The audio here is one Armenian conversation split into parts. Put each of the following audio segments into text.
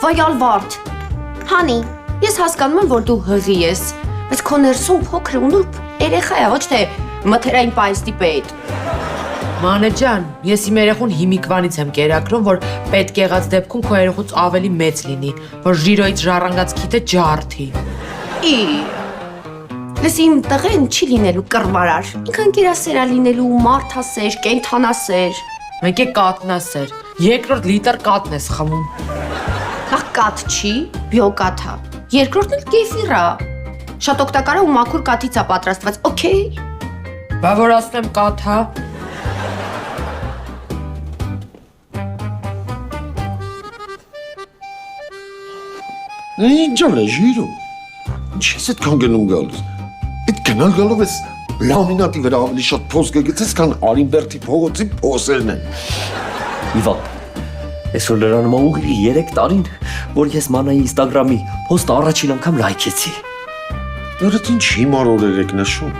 Վայ Ալվարդ։ Հանի, ես հասկանում եմ, որ դու հղի ես, բայց քո ներսում փոքր ու նուրբ երեխա է, ոչ թե մթերային պայստի պետ։ Մանե ջան, ես իմ երեխուն հիմիկվանից եմ կերակրում, որ պետք եղած դեպքում քո երեխուց ավելի մեծ լինի, որ ժիրոյից ժառանգած քիթը ջարդի։ Լսի, իմ տղեն չի լինելու կռվարար, ինքն կերասերա լինելու մարդասեր, կենթանասեր։ Մեկ է կատնասեր, երկրորդ լիտր կատն ես խմում։ Նախ կաթ չի, բիոկաթա, երկրորդն էլ կեֆիրա։ Շատ օգտակար է ու մաքուր կաթից է պատրաստված, օքեյ։ Բա որ ասեմ կաթա։ Ինչ ալը ժիրո։ Ինչ ես այդքան գնում գալուս։ Այդ գնալ գալով ես լամինատի վրա ավելի շատ փոս կգցես, քան Արինբերտի փողոցի փոսերն են։ Իվան, այսօր լրանում ուղի 3 տարին, որ ես մանայի Instagram-ի post-ը առաջին անգամ լայքեցի։ Դեռ ինչ հիմար օրեր եք նշում։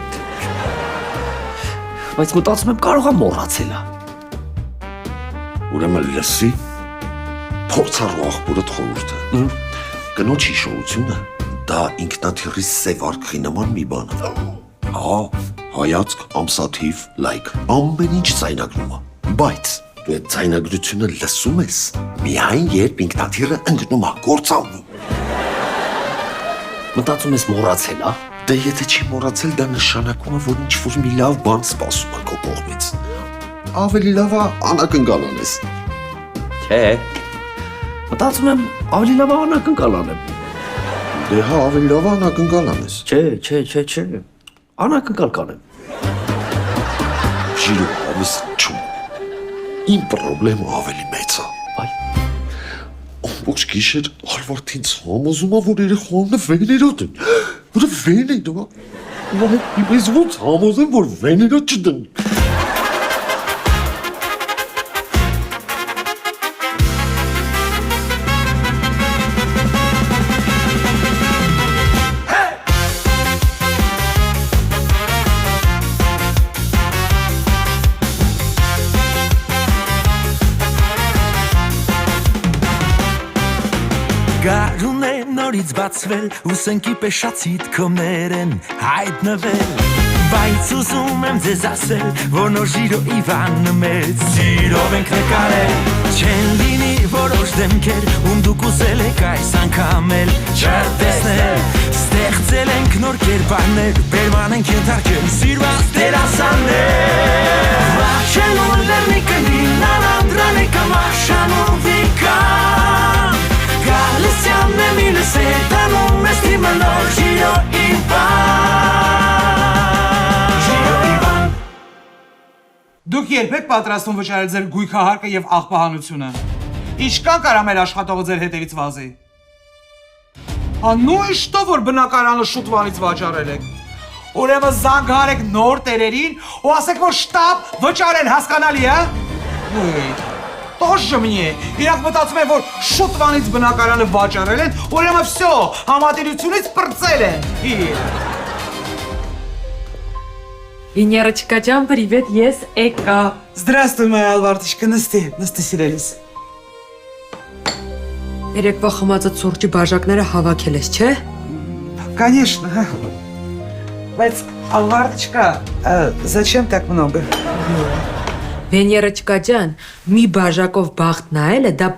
Բայց մտածում եմ կարող եմ մոռացել։ Ուրեմն լսի, փորձառու աղբորդ խորհուրդ է։ Կնոջ հիշողությունը դա ինքնաթիռի սև արքխի նման մի բան է։ Հա, հայացք, ամսաթիվ, լայք, ամեն ինչ ձայնագրում է։ Բայց դու այդ ձայնագրությունը լսում ես միայն երբ ինքնաթիռը ընկնում է, կործանում։ Մտածում ես մոռացել, հա։ Դե եթե չի մոռացել, դա նշանակում է, որ ինչ-որ մի լավ բան սպասում է քո կողմից։ Ավելի լավ է անակնկալ անես։ Չէ։ Մտածում եմ ավելի լավ անակնկալ անեմ։ Դե հա, ավելի լավ անակնկալ անես։ Չէ։ Անակնկալ կանեմ։ Ժիրո, ավես չում։ Իմ պրոբլեմը ավելի մեծ է։ Այ։ Ամբողջ գիշեր Ալվարդին համոզում է, որ երեխաները վեներոտ են։ Որը վեներոտ է։ Վայ, ես ոնց համոզեմ, որ վեներոտ չդն։ Գարուն է նորից բացվել, ուսենքի պեշացիտ քոմներ են հայտնվել, բայց ուզում եմ ձեզ ասել, որ նոր ժիրո Իվանը մեծ սիրով ենք նկարել, չեն լինի որոշ դեմքեր, ում դուք ուզել եք այս անգամ էլ չտեսնել, ստեղծել ենք նոր կերպարներ, բերման ենք ենթարկել սիրված դերասաններ, վաչելու լեռնիկը լինան անդրան եկա մաշանու վիկան, Գալիսյան է մինս հետանում ես թիմը նոր ժիրո Իվան Դուք երբեք պատրաստում վճարել ձեր գույքահարկը և աղբահանությունը։ Ինչքան կարա մեր աշխատողը ձեր հետևից վազի։ Ну и что, որ բնակարանը շուտվանից վաճառել եք։ Ուրեմն զանգահարեք նոր տերերին ու ասեք, որ շտապ վճարեն, հասկանալի է։ Тоже мне, իրանք մտածում են, որ շուտվանից բնակարանը վաճառել են, ուրեմն всё, համատիրությունից պրծել են։ Վինյարочка ջան, привет, ես եկա։ Здравствуй, моя Ալվարդիշկա, նստի սիրելիս։ Երեկվա խմածած սուրճի բաժակները հավաքել ես, չէ։ Конечно. Բայց Ալվարդիշկա, зачем так много? Վենյարочка ջան, մի բաժակով բախտ նայելը դա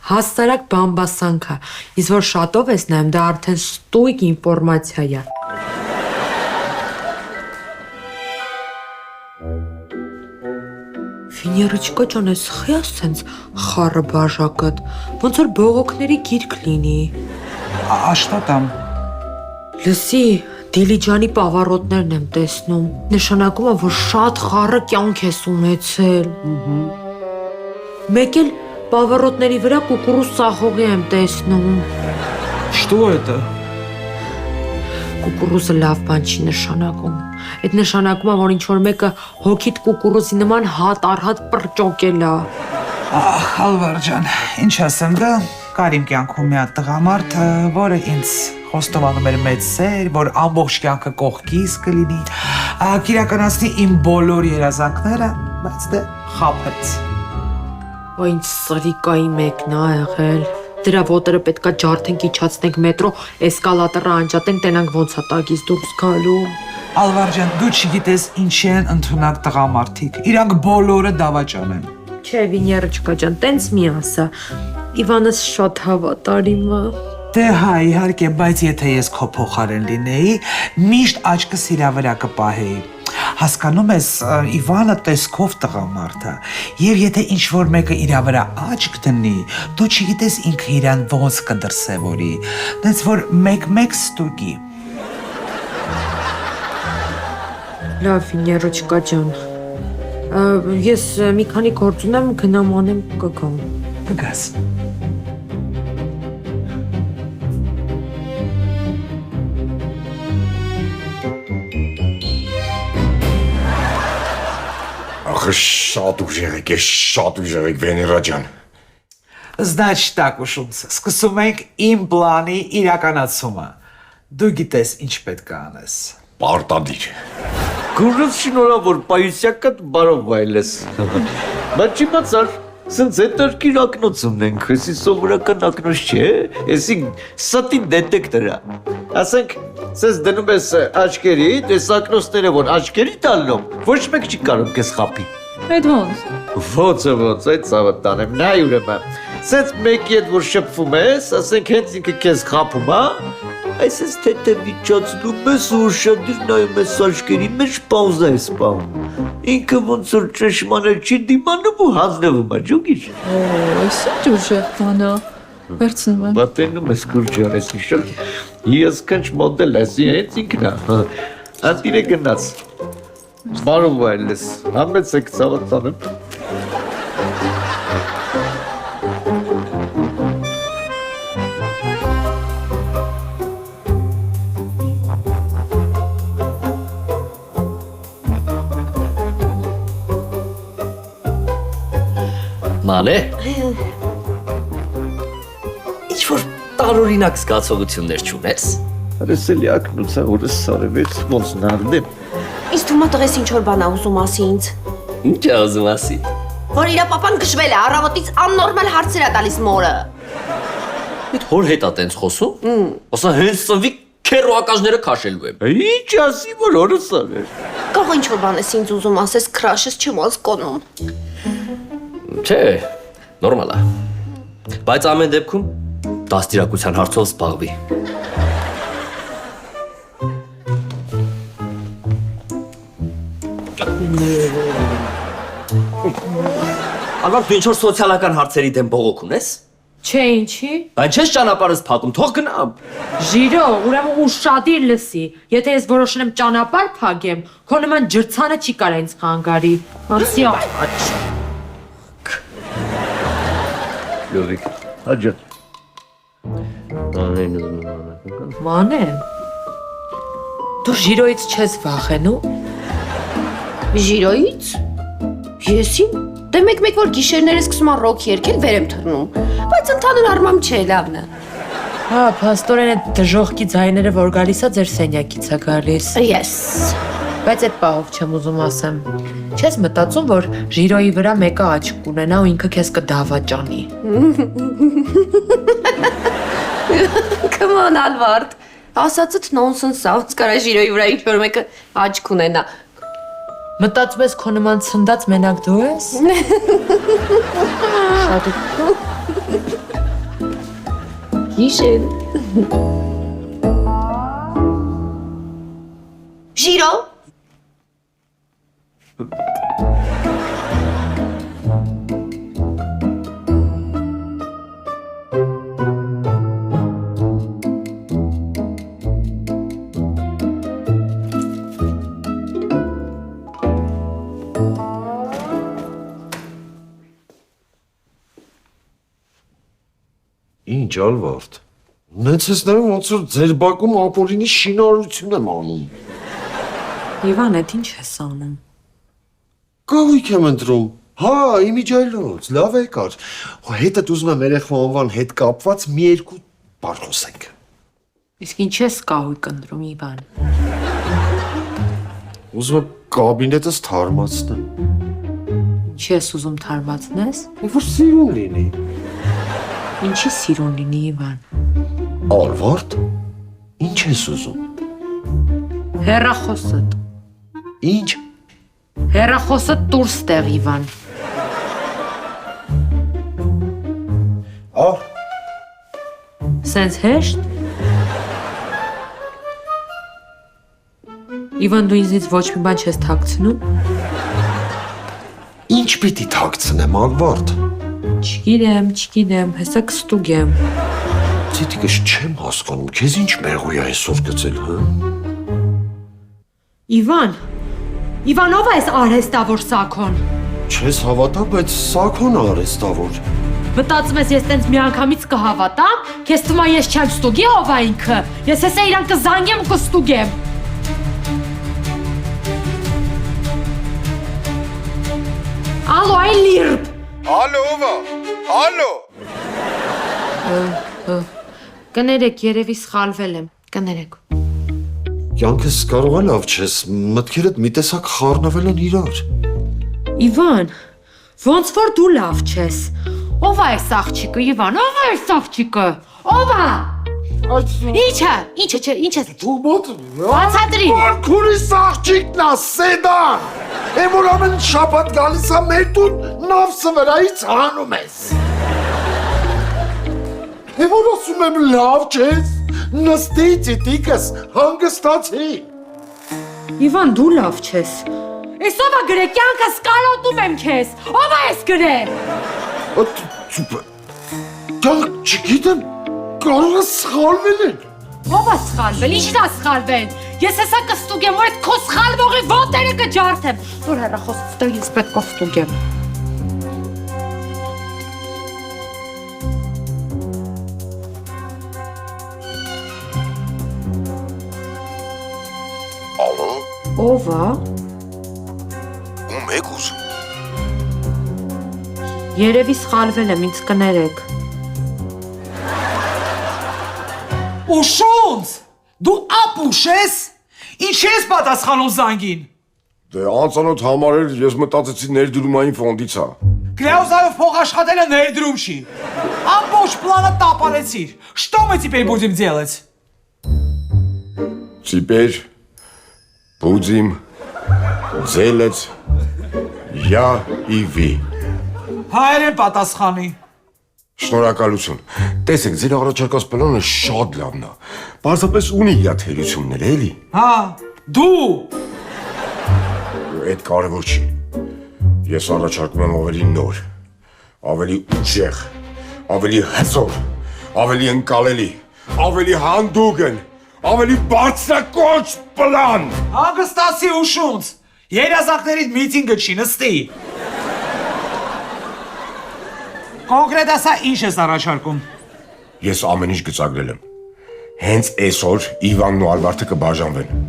հասարակ բամբասանք է, իսկ որ շատով ես նայում, դա արդեն ստույգ ինֆորմացիա է։ Վենյարочка ջան, ես խի ասենց խառը բաժակդ, ոնց որ բողոքների գիրք լինի։ А что там? Լսի, Դիլիջանի պավարոտներն եմ տեսնում, նշանակում է, որ շատ խառը կյանք ես ունեցել։ Մեկ էլ պավարոտների վրա կուկուրուզ սախողի եմ տեսնում։ Что это? Կուկուրուզը լավ բան չի նշանակում։ Այդ նշանակում է, որ ինչ-որ մեկը հոգիդ կուկուրուզի նման հատ առ հատ պրճոկել է։ Ալվար ջան, ինչ ասեմ, դա կար իմ կյանքում մի հատ տղամարդ, որը ինձ խոստովանում էր մեծ սեր, որ ամբողջ կյանքը կողքիս կլինի, կիրականացնի իմ բոլոր երազանքները, բայց դե խաբեց։ Ո ինչ սրիկայի մեկն է եղել։ Դրա ոտերը պետքա ջարդենք, իջացնենք մետրո, էսկալատորը անջատենք, տենանք ոնց է տակից դուրս գալու։ Ալվարջան, դու չգիտես ինչի են ընդունակ տղամարդիկ։ Իրանք բոլորը դավաճան են։ Չէ, Վինյարոչկա ջան, տենց մի ասա։ Իվանս շատ հավատարիմ է։ Դե հա, իհարկե, բայց եթե ես քո փոխարեն լինեի, միշտ աչքս իրա վրա կպահեի։ Հասկանում ես, Իվանը տեսքով տղամարդ է, եւ եթե ինչ-որ մեկը իրա վրա աչք դնի, դու չգիտես ինքը իրան ոնց կդրսևորի, դες որ մեկ-մեկ ստուգի։ Լավ, Վինյարոչկա ջան։ Ես մի քանի գործ ունեմ, գնամ անեմ, կգամ։ Կգաս։ Ախ, շատ ուժեղ եք, շատ ուժեղ եք, Վեներա ջան։ Значит так уж սկսում ենք իմ պլանի իրականացումը։ Դու գիտես ինչ պետք է անես։ Պարտադիր։ Գուրս շնորհավոր պայուսյակդ բարով վայլես։ Բայց չիմացար, սենց հետարքիր ակնոցումն ենք, էսի սովորական ակնոց չէ, էսի սատի դետեկտոր է։ Ասենք, սենց դնում ես աչքերի, դες ակնոցները որ աչքերի տալնում, ոչ մեկ չի կարող քեզ խափի։ Այդ ոնց։ Ոնց, այդ ցավը տանեմ, նայ ուրեմն։ Սենց մեկի հետ որ շփվում ես, ասենք հենց ինքը քեզ խափում, հա։ Այսպես թե վիճացնում ես ու ուշադիր նայում ես աչքերի մեջ պաուզա ես պահում։ Ինքը ոնց որ ճշմարիտ չի դիմանում ու հանձնվում է, ջուկիչ։ Այս ինչ ուժեղ բան է։ Վերցնում եմ։ Բատենում ես քուրջան, ես շատ հիասքանչ մոդել ես, հենց ինքն է։ Անտիրը գնաց։ Բարով վայլես, համեցեք ցավատանեմ։ Մանե։ Ինչ-որ տարօրինակ զգացողություններ չունես։ Արեսելի ակնոցա որս սարևեց ոնց նարդեմ։ Իսկ դու մտղես ինչ որ բան ա ուզում ասի ինձ։ Ինչ է ուզում ասի։ Որ իրա papan գժվել է, առավոտից աննորմալ հարցեր ա տալիս մորը։ Այդ հոր հետ ա տենց խոսում։ Ասա հենց ծնվի քերո ակաժները քաշելու եմ։ Ինչ ասի որ օրս արեր։ Կարող ինչ որ բան ես ինձ ուզում ասես, քրաշես չեմ հասկանում։ Չէ, նորմալ է։ Բայց ամեն դեպքում դաստիարակության հարցով զբաղվի։ Ալվար, դու ինչ-որ սոցիալական հարցերի դեմ բողոք ունես։ Չէ, ինչի։ Բայց չես ճանապարհս փակում, թող գնամ։ Ժիրո, ուրեմն ուշադիր լսի։ Եթե ես որոշեմ ճանապարհ փակեմ, քո նման ջրցանը չի կարա ինձ խանգարի։ Անցի աչ։ Լուրիկ, հաջա։ Մանե։ Դու Ժիրոից չես վախենում։ Ժիրոից։ Եսի՞։ Դե մեկ-մեկ որ գիշերները սկսում ա ռոք երգել, վեր եմ թռնում։ Բայց ընդհանուր առմամբ չէ, լավն է։ Հա, փաստորեն այդ դժողքի ձայները որ գալիս է ձեր սենյակից է գալիս։ Yes։ Բայց այդ պահով չեմ ուզում ասեմ։ Չես մտածում, որ Ժիրոյի վրա մեկը աչք կունենա ու ինքը քեզ կդավաճանի։ Come on, Ալվարդ։ Ասածդ նոնսենս ա, ոնց կարա Ժիրոյի վրա ինչ-որ մեկը աչք ունենա։ Մտածում ես քո նման ցնդած մենակ դու ես։ Շատ Գիշեր։ Ժիրո։ Ինչ Ալվարդ։ Նենց ես նայում ոնց որ ձեր բակում ապօրինի շինարարություն եմ անում։ Իվան, այդ ինչ ես անում։ Կահույք եմ ընտրում։ Հա, իմիջայլոց, լավ եկար։ Հետդ ուզում եմ երեխու անվան հետ կապված մի երկու բառ խոսենք։ Իսկ ինչ ես կահույք ընտրում, Իվան։ Ուզում եմ կաբինետս թարմացնեմ։ Ինչ ես ուզում թարմացնես։ Որ սիրուն լինի։ Ինչի սիրուն լինի Իվան։ Ալվարդ։ Ինչ ես ուզում։ Հեռախոսդ։ Ինչ։ Հեռախոսը դուրս տեղ Իվան։ Ահ, Սենց հեշտ։ Իվան, դու ինձնից ոչ մի բան չես թաքցնում։ ինչ պիտի թաքցնեմ, Ալվարդ։ Չգիտեմ, հեսա կստուգեմ։ Ցիտիկս չեմ հասկանում, քեզ ինչ մեղու է այսօր գցել, հա։ Իվան, ով է այս արհեստավոր սաքոն։ Չես հավատա, բայց սաքոն արեստավոր։ Մտածում ես ես տենց միանգամից կհավատամ, քեզ թվում է ես չեմ ստուգի ով է ինքը։ Ես հեսա իրան կզանգեմ ու կստուգեմ։ Ալո, այ լիրբ։ Ալո, ով է։ Ալո։ Կներեք, երևի սխալվել եմ։ Կներեք։ Կյանքս կարող է լավ չես, մտքերդ մի տեսակ խառնվել են իրար։ Իվան, ոնց որ դու լավ չես։ Ով է այս աղջիկը, Իվան, ով է այս աղջիկը։ Ով է։ Ինչ է։ Դու մոտ Բացատրի։ Քուրիս աղջիկն է, Սեդան։ Եմ որ ամեն շաբաթ գալիս է մեր տուն, նավսը վրայից հանում ես։ Եմ որ ասում եմ լավ չես, նստի ծիտիկս, հանգստացի։ Իվան, դու լավ չես։ Էս ով է գրե, կյանքս կարոտում եմ քեզ։ Ով է այս գրե։ Կյանք չգիտեմ, կարող է սխալվել են։ Ով է սխալվել, ինչն է սխալվել։ Ես հեսա կստուգեմ, որ այդ քո սխալվողի ոտերը կջարդեմ։ Որ հեռախոսից տեղ ես պետք է ստուգեմ։ Ալո։ Ով է։ Ում եք ուզում։ Երևի սխալվել եմ, ինձ կներեք։ Ուշունց, դու ապուշ ես, ինչ ես պատասխանում զանգին։ Դե անծանոթ համարեր ես մտածեցի ներդրումային ֆոնդից է։ Կլեոզայով փող աշխատելը ներդրում չի։ Ամբողջ պլանը տապալեցիր։ Что мы теперь будем делать? Теперь будем делать я и вы։ Հայերեն պատասխանի։ Շնորհակալություն։ Տեսեք, ձեր առաջարկած պլանը շատ լավն է։ Պարզապես ունի իր թերությունները, էլի։ Հա, դու։ Այդ կարևոր չի։ Ես առաջարկում եմ ավելի նոր, ավելի ուժեղ, ավելի հզոր, ավելի ընկալելի, ավելի հանդուգն, ավելի բարձրակոչ պլան։ Հանգստացի ուշունց։ Երազանքներիդ միտինգը չի նստի։ Կոնկրետ ասա ինչ ես առաջարկում։ Ես ամեն ինչ գծագրել եմ։ Հենց այսօր Իվանն ու Ալվարդը կբաժանվեն։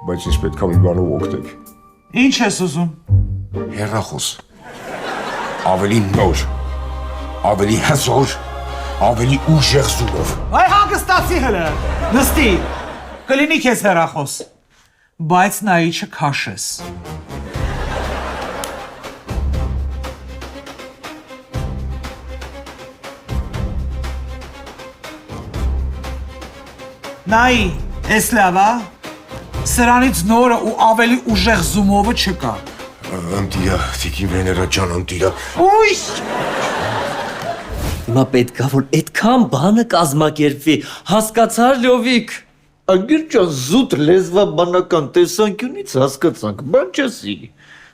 Բայց ես պետք է մի բանով օգտեք։ Ինչ ես ուզում։ Հեռախոս։ Ավելի նոր, ավելի հզոր, ավելի ուժեղ զումով։ Այ հանգստացի հլը։ Նստի։ Կլինի քեզ հեռախոս։ Բայց նայի չքաշես։ Նայի, էս լավ է։ Սրանից նորը ու ավելի ուժեղ զումովը չկա։ Անտիա, թիկի վեներա ջան, անտիա։ Ույ։ Հիմա պետք է որ այդքան բանը կազմակերպվի, հասկացար Լյովիկ։ Անգերջան զուտ լեզվաբանական տեսանկյունից հասկացանք, բան չասի։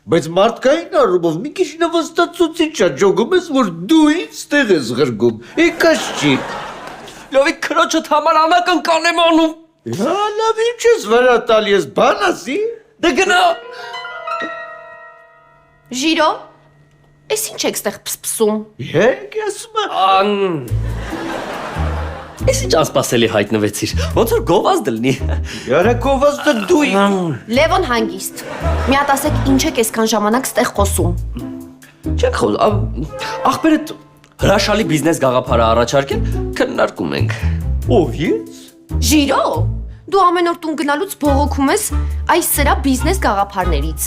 Բայց մարդկային առումով մի քիչ նվաստացուցիչ է, ջոգում ես, որ դու ինձ տեղ ես ղրգում։ Եկած չի։ Լյովիկ քրոջդ համար անակնկալ եմ անում։ Հա, լավ ինչ ես վրա տալ, ես բան ասի։ Դե գնա։ Ժիրո, ես ինչ եք ստեղ պսպսում։ Եկ ասում եմ։ Ես ինչ անսպասելի հայտնվեցիր, ոնց որ գովազդ լինի։ Յարա գովազդը դու։ Լևոն հանգիստ։ Մի հատ ասեք ինչ եք այսքան ժամանակ ստեղ խոսում։ Չեք խոսում, ախպերդ հրաշալի բիզնես գաղափար առաջարկել, քննարկում ենք։ Ով ես։ Ժիրո, դու ամեն օր տուն գնալուց բողոքում ես այս սրա բիզնես գաղափարներից։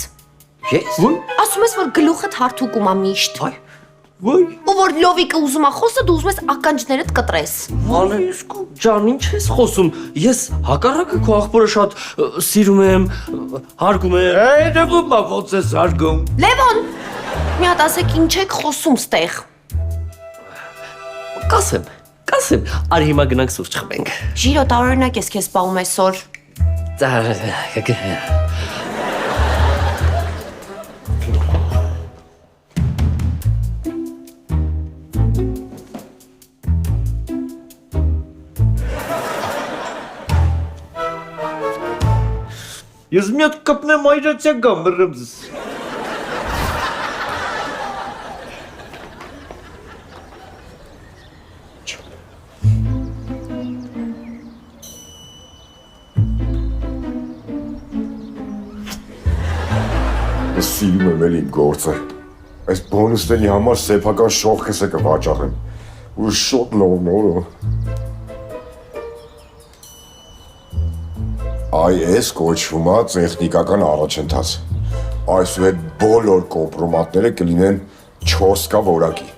Ես։ Ասում ես, որ գլուխդ հարթուկում է միշտ։ Ոյ, Ու որ լովիկը ուզում է խոսը, դու ուզում ես ականջներդ կտրես։ Ալիսկո ջան, ինչ ես խոսում։ Ես հակառակը քո աղբորը շատ սիրում եմ, հարգում եմ։ երևում է ոնց ես հարգում։ Լևոն, մի հատ ասեք ինչ եք խոսում ստեղ։ Կասեմ, արի հիմա գնանք սուրճ խմենք։ Ժիրո տարօրինակ ես քեզ սպառում այսօր։ Ես մի հատ կպնեմ այրացիա գամ բրըմզս։ Ես սիրում եմ էլ իմ գործը։ Այս բոնուսների համար սեփական շողքս է կվաճառեմ։ Ու շոտ նոր։ Այս կոչվում է տեխնիկական առաջընթաց։ Այսուհետ բոլոր կոմպրոմատները կլինեն 4K որակի։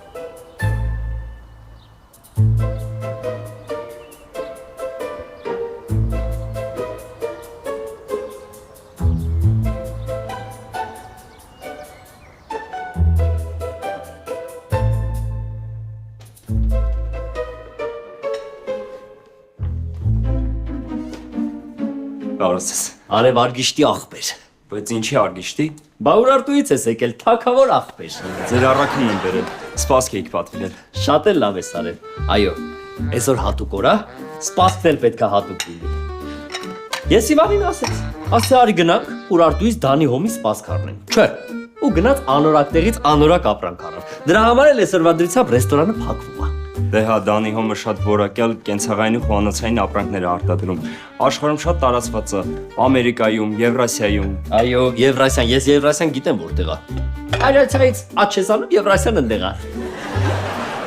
Կարոս ես։ Արևարգիշտի աղբեր։ Բայց ինչի արգիշտի։ Բա Ուրարտուից ես եկել, թակավոր աղբեր։ Ձեր առաքին եմ բերել։ Սպասք եք պատվիրել։ Շատ էլ լավ ես արել։ Այո, այսօր հատուկ օր է, սպասքնել պետք է հատուկ լինի։ Ես Իվանին ասեցի արի գնանք Ուրարտուից Դանի հոմի սպասք առնենք։ Չէ, ու գնաց անորակներից անորակ ապրանք առավ։ Դրա համար էլ այսօրվա դրությամբ ռեստորանը փակվում է։ Դե հա, Դանի հոմը շատ որակյալ կենցաղային ու խոհանոցային ապրանքներ է արտադրում։ Աշխարհում շատ տարածված է, Ամերիկայում, Եվրասիայում։ Այո, Եվրասիան, ես Եվրասիան գիտեմ որտեղ է։ Այրացիայից աչք ես անում, Եվրասիան ընդեղ է։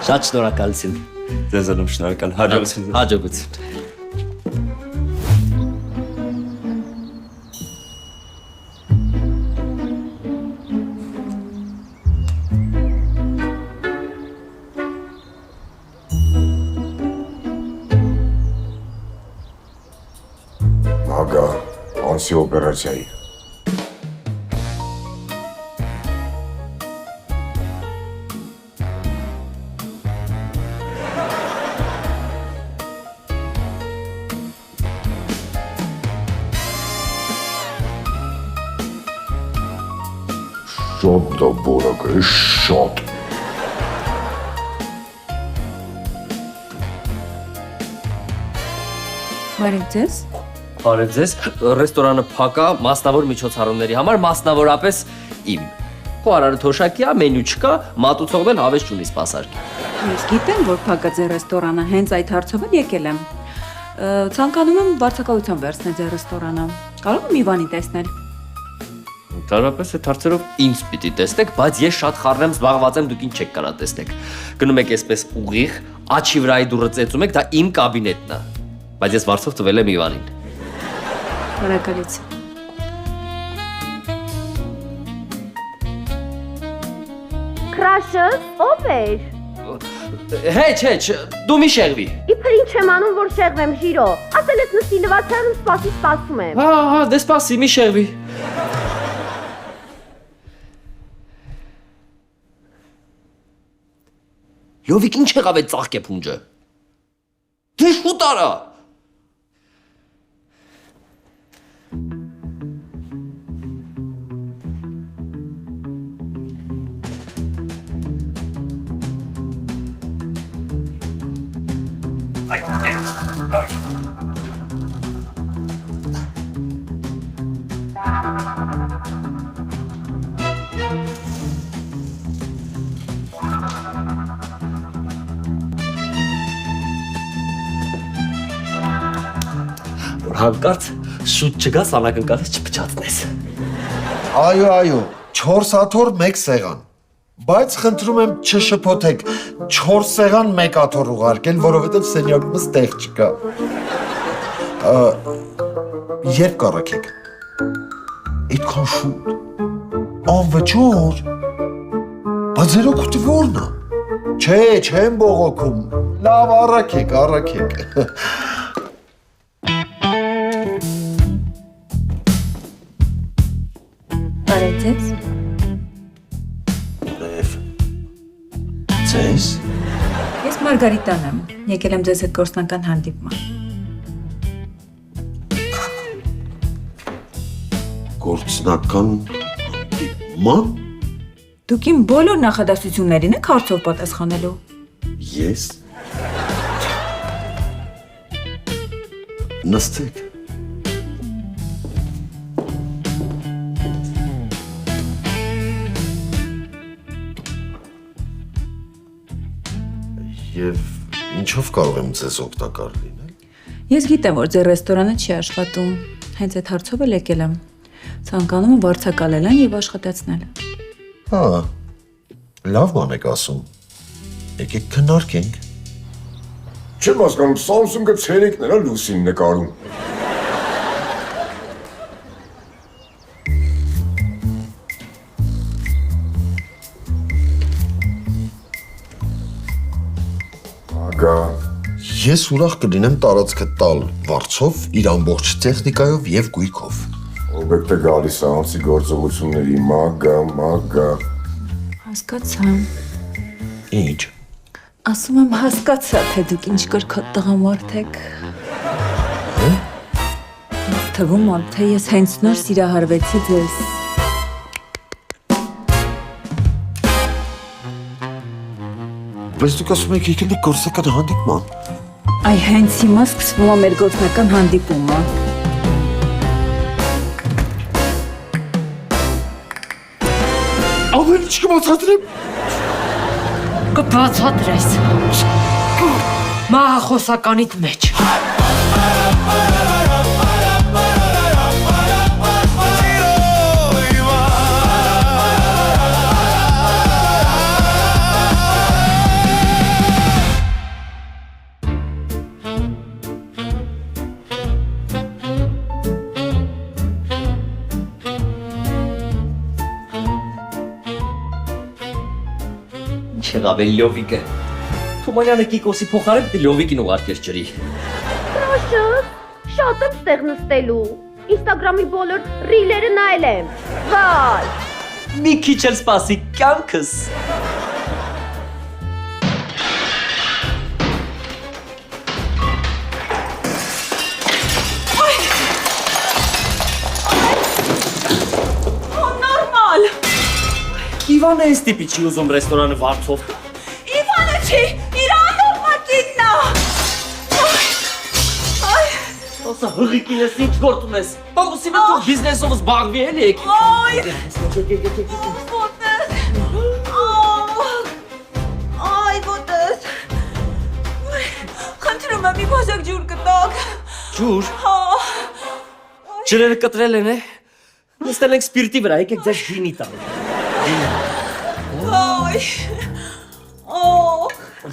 Շատ շնորհակալություն։ Ձեզ էլ եմ շնորհակալ։ Հաջողություն։ Հաջողություն։ Ագա, անսի օպերացիայի։ Շատ դա որակ է, շատ։ Բարև ձեզ։ Բարև ձեզ, ռեստորանը փակ է մասնավոր միջոցառումների համար, մասնավորապես իմ։ Քո արարը թոշակի է, մենյու չկա, մատուցողն էլ հավես չունի սպասարկի։ Ես գիտեմ, որ փակ է ձեր ռեստորանը, հենց այդ հարցով էլ եկել եմ։ Ցանկանում եմ վարձակալության վերցնել ձեր ռեստորանը։ Կարող եմ Իվանին տեսնել։ Ընդհանրապես այդ հարցերով ինձ պիտի տեսնեք, բայց ես շատ խառն եմ, զբաղված եմ, դուք ինչ չեք կարա տեսնեք։ Գնում եք այսպես ուղիղ, աչի վրայի դուռը ծեծում եք, դա իմ կաբինետն է։ Բայց ես վարձով տվել եմ Իվանին։ Շնորհակալություն։ Քրաշը, ով էր։ Հեչ, դու մի շեղվի։ Իբր ինչ եմ անում, որ շեղվեմ, Ժիրո։ Ասել ես նստի լվացարանում սպասում եմ։ Հա, դե սպասի, մի շեղվի։ Լովիկ ինչ եղավ այդ ծաղկե փունջը։ Դե շուտ արա։ Հանկարծ շուտ չգաս անակնկալից չփչացնես։ Այո, 4 աթոռ 1 սեղան։ Բայց խնդրում եմ չշփոթեք, 4 սեղան 1 աթոռ ուղարկել, որովհետև սենյակումս տեղ չկա։ Երբ կառաքեք։ Այդքան շուտ։ Անվճար։ Բայց ձեր օգուտը ո՞րն է։ Չէ, չեմ բողոքում։ Լավ, առաքեք, առաքեք։ Բարեցես։ Եվ ձեզ։ Ես Մարգարիտան եմ։ Եկել եմ ձեզ հետ գործնական հանդիպման։ Գործնական ման։ Դուք իմ բոլոր նախադասություններին եք հարցով պատասխանելու։ Ես։ Նստեք։ Եվ ինչով կարող եմ ձեզ օգտակար լինել։ Ես գիտեմ, որ ձեր ռեստորանը չի աշխատում։ Հենց այդ հարցով էլ եկել եմ։ Ցանկանում եմ վարձակալել այն եւ աշխատեցնել։ Հա, լավ բան եք ասում։ Եկեք քննարկենք։ Չեմ հասկանում, Samsung-ը ցերեկն էր լուսին նկարում։ Ագա, Ես ուրախ կլինեմ տարածքը տալ վարձով, իր ամբողջ տեխնիկայով եւ գույքով։ օբյեկտը գալիս է անցի գործողությունների մագա։ Հասկացա։ Ինչ։ Ասում եմ հասկացա, թե դուք ինչ կրքոտ տղամարդ եք։ Ինձ թվում է, թե ես հենց նոր սիրահարվեցի ձեզ։ Բայց դուք ասում եք եկել եք գործնական հանդիպման։ Այ հենց հիմա սկսվում է մեր գործնական հանդիպումը։ Ամեն ինչ կբացատրեմ։ Կբացատրես։ Մահախոսականիդ մեջ։ Չեղավ էլ լյովիկը։ Թումանյանը Կիկոսի փոխարեն դե լյովիկին ուղարկեր ջրի։ Պրոշը, շատ եմ ստեղ նստելու։ Ինստագրամի բոլոր ռիլերը նայել եմ։ Վայ։ Մի քիչ էլ սպասի կյանքս։ Նորմալ։ Իվանը այս տիպի չի ուզում ռեստորանը վարձով։ Իվանը չի, իր անորմատինն է։ Ասա հղիկին ես ինչ գործ ունես։ Բաղուսի մեն թող բիզնեսով զբաղվի էլի եք։ Այ, ոտես։ Այ, ոտես։ Խնդրում եմ, մի բազակ ջուր կտակ։ Ջուր։ Հա։ Ջրերը կտրել են է։ Նստել ենք սպիրտի վրա, եկեք ձեզ գինի տալ։ Այ։ Օ։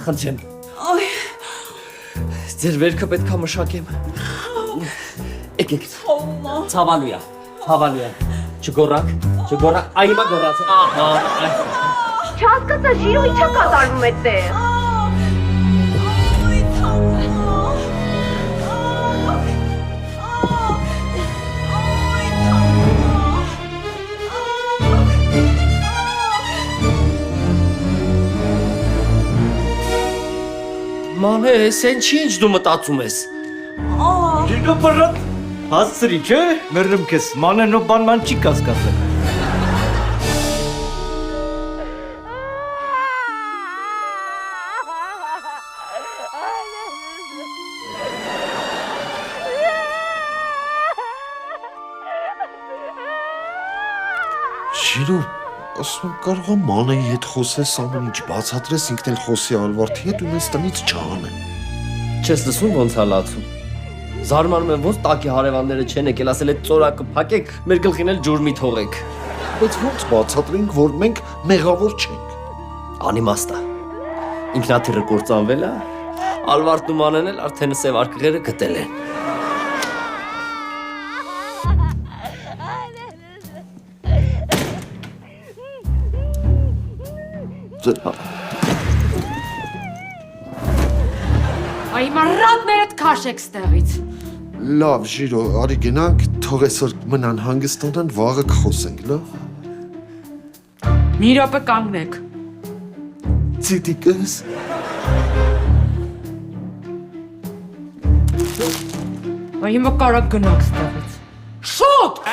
Խնդրեմ։ Այ։ Ձեր վերքը պետք է մշակեմ։ Եկեք։ Ոմա։ Ցավալույա։ Չգորակ, այ հիմա գորած է։ Ահա, այ։ Չհասկացա, Ժիրո ինչա կատարվում այդտեղ։ Այ, թամա։ Մանե, սեն չի ինչ դու մտածում ես։ Ջիգա բրատ, հասցրի, չէ, մերրմ կես, մանենո բանման չի կասկասը։ Շիրո, ասում եմ կարող եմ մանեի հետ խոսես ամեն ինչ բացատրես ինքն էլ խոսի Ալվարդի հետ ու մեզ տնից չհանեն։ Չես լսում ոնց հալացում։ Զարմանում եմ ոնց տակի հարևանները չեն եկել, ասել այդ ծորակը փակեք, մեր գլխին էլ ջուր մի թողեք։ Բայց ոնց բացատրենք, որ մենք մեղավոր չենք։ Անիմաստ է։ Ինքնաթիռը կործանվել է, Ալվարդն ու մանեն էլ արդեն սև արկղերը գտել են։ Այ հիմա ռատներդ քաշեք ստեղից։ Լավ, Ժիրո, արի գնանք, թող այսօր մնան հանգստանան, վաղը կխոսենք, լավ։ Մի րոպե կանգնեք։ Ցիտիկս։ Այ հիմա կարա գնաք ստեղից։ Շուտ!